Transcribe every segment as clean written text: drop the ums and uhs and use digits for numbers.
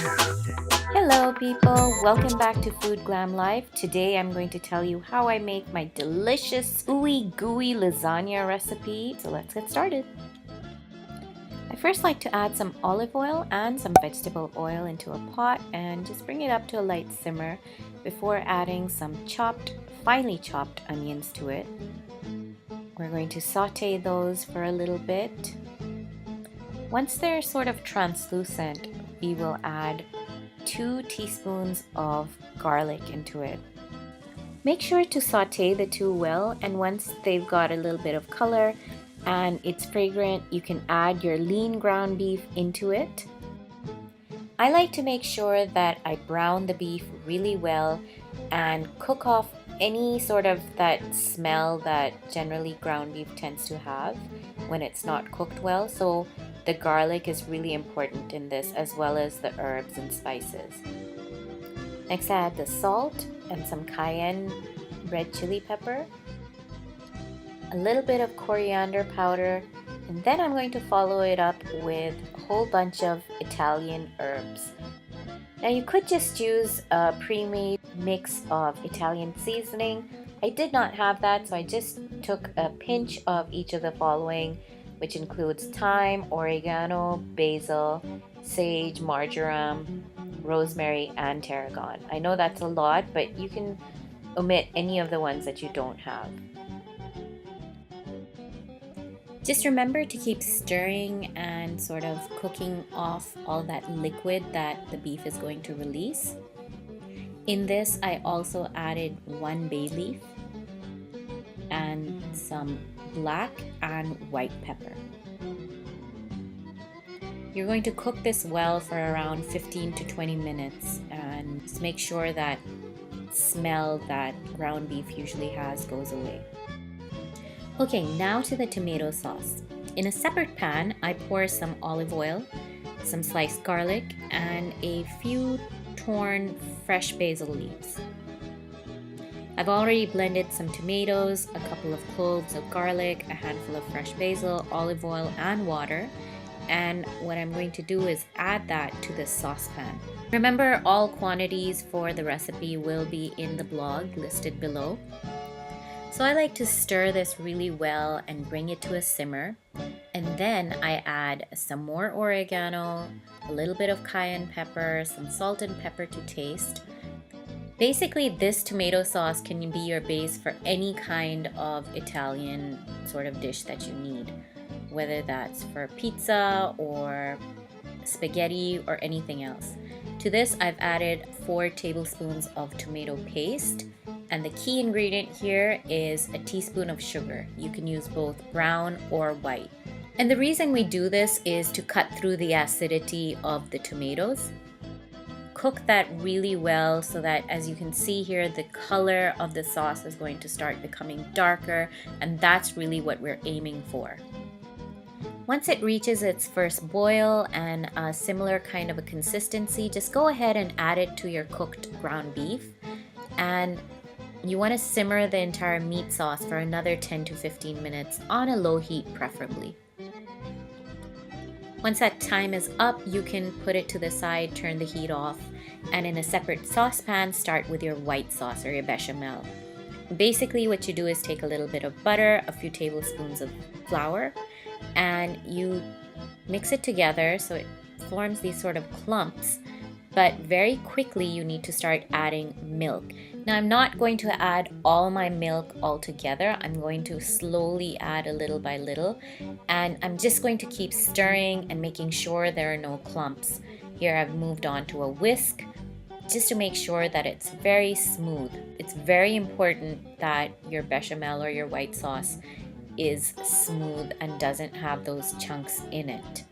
Hello people, welcome back to Food Glam Life. Today I'm going to tell you how I make my delicious ooey gooey lasagna recipe. So let's get started. I first like to add some olive oil and some vegetable oil into a pot and just bring it up to a light simmer before adding some finely chopped onions to it. We're going to saute those for a little bit. Once they're sort of translucent, we will add 2 teaspoons of garlic into it. Make sure to saute the two well, and once they've got a little bit of color and it's fragrant, you can add your lean ground beef into it. I like to make sure that I brown the beef really well and cook off any sort of that smell that generally ground beef tends to have when it's not cooked well. So the garlic is really important in this, as well as the herbs and spices. Next, I add the salt and some cayenne red chili pepper, a little bit of coriander powder, and then I'm going to follow it up with a whole bunch of Italian herbs. Now you could just use a pre-made mix of Italian seasoning. I did not have that, so I just took a pinch of each of the following, which includes thyme, oregano, basil, sage, marjoram, rosemary, and tarragon. I know that's a lot, but you can omit any of the ones that you don't have. Just remember to keep stirring and sort of cooking off all that liquid that the beef is going to release. In this, I also added 1 bay leaf and some black and white pepper. You're going to cook this well for around 15 to 20 minutes and just make sure that smell that ground beef usually has goes away. Okay, now to the tomato sauce. In a separate pan, I pour some olive oil, some sliced garlic, and a few torn fresh basil leaves. I've already blended some tomatoes, a couple of cloves of garlic, a handful of fresh basil, olive oil, and water. And what I'm going to do is add that to this saucepan. Remember, all quantities for the recipe will be in the blog listed below. So I like to stir this really well and bring it to a simmer. And then I add some more oregano, a little bit of cayenne pepper, some salt and pepper to taste. Basically, this tomato sauce can be your base for any kind of Italian sort of dish that you need, whether that's for pizza or spaghetti or anything else. To this, I've added 4 tablespoons of tomato paste, and the key ingredient here is a teaspoon of sugar. You can use both brown or white. And the reason we do this is to cut through the acidity of the tomatoes. Cook that really well so that, as you can see here, the color of the sauce is going to start becoming darker, and that's really what we're aiming for. Once it reaches its first boil and a similar kind of a consistency, just go ahead and add it to your cooked ground beef. And you want to simmer the entire meat sauce for another 10 to 15 minutes on a low heat preferably. Once that time is up, you can put it to the side, turn the heat off, and in a separate saucepan, start with your white sauce or your bechamel. Basically, what you do is take a little bit of butter, a few tablespoons of flour, and you mix it together so it forms these sort of clumps. But very quickly you need to start adding milk. Now I'm not going to add all my milk all together. I'm going to slowly add a little by little, and I'm just going to keep stirring and making sure there are no clumps. Here I've moved on to a whisk just to make sure that it's very smooth. It's very important that your bechamel or your white sauce is smooth and doesn't have those chunks in it.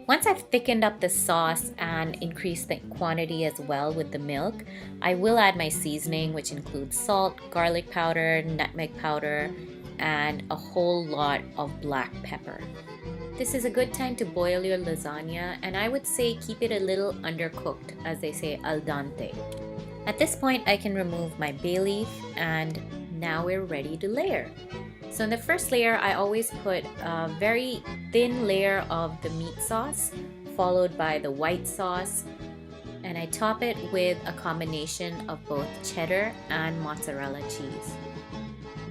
Once I've thickened up the sauce and increased the quantity as well with the milk, I will add my seasoning, which includes salt, garlic powder, nutmeg powder, and a whole lot of black pepper. This is a good time to boil your lasagna, and I would say keep it a little undercooked, as they say, al dente. At this point, I can remove my bay leaf, and now we're ready to layer. So in the first layer, I always put a very thin layer of the meat sauce, followed by the white sauce, And I top it with a combination of both cheddar and mozzarella cheese.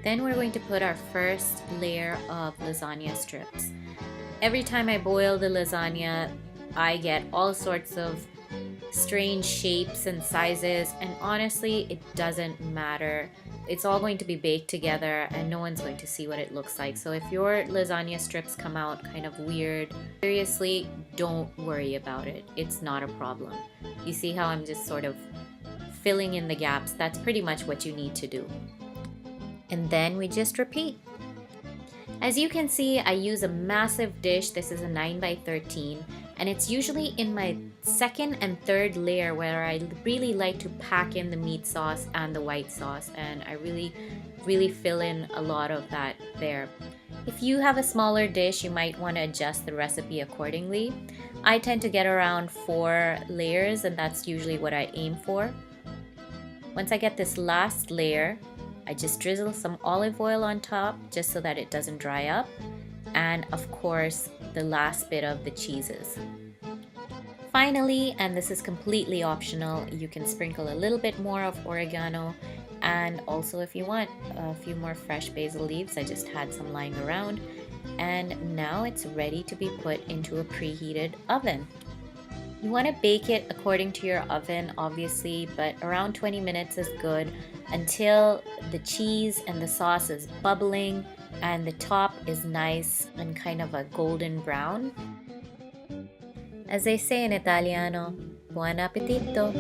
Then we're going to put our first layer of lasagna strips. Every time I boil the lasagna, I get all sorts of strange shapes and sizes, and honestly, it doesn't matter. It's all going to be baked together and no one's going to see what it looks like. So if your lasagna strips come out kind of weird, seriously, don't worry about it. It's not a problem. You see how I'm just sort of filling in the gaps? That's pretty much what you need to do. And then we just repeat. As you can see, I use a massive dish. This is a 9x13, and it's usually in my second and third layer where I really like to pack in the meat sauce and the white sauce, and I really fill in a lot of that there. If you have a smaller dish, you might want to adjust the recipe accordingly. I tend to get around 4 layers, and that's usually what I aim for. Once I get this last layer, I just drizzle some olive oil on top just so that it doesn't dry up, and of course the last bit of the cheeses. Finally, and this is completely optional, you can sprinkle a little bit more of oregano, and also if you want a few more fresh basil leaves. I just had some lying around, and now it's ready to be put into a preheated oven. You want to bake it according to your oven, obviously, but around 20 minutes is good, until the cheese and the sauce is bubbling and the top is nice and kind of a golden brown. As they say in Italiano, buon appetito!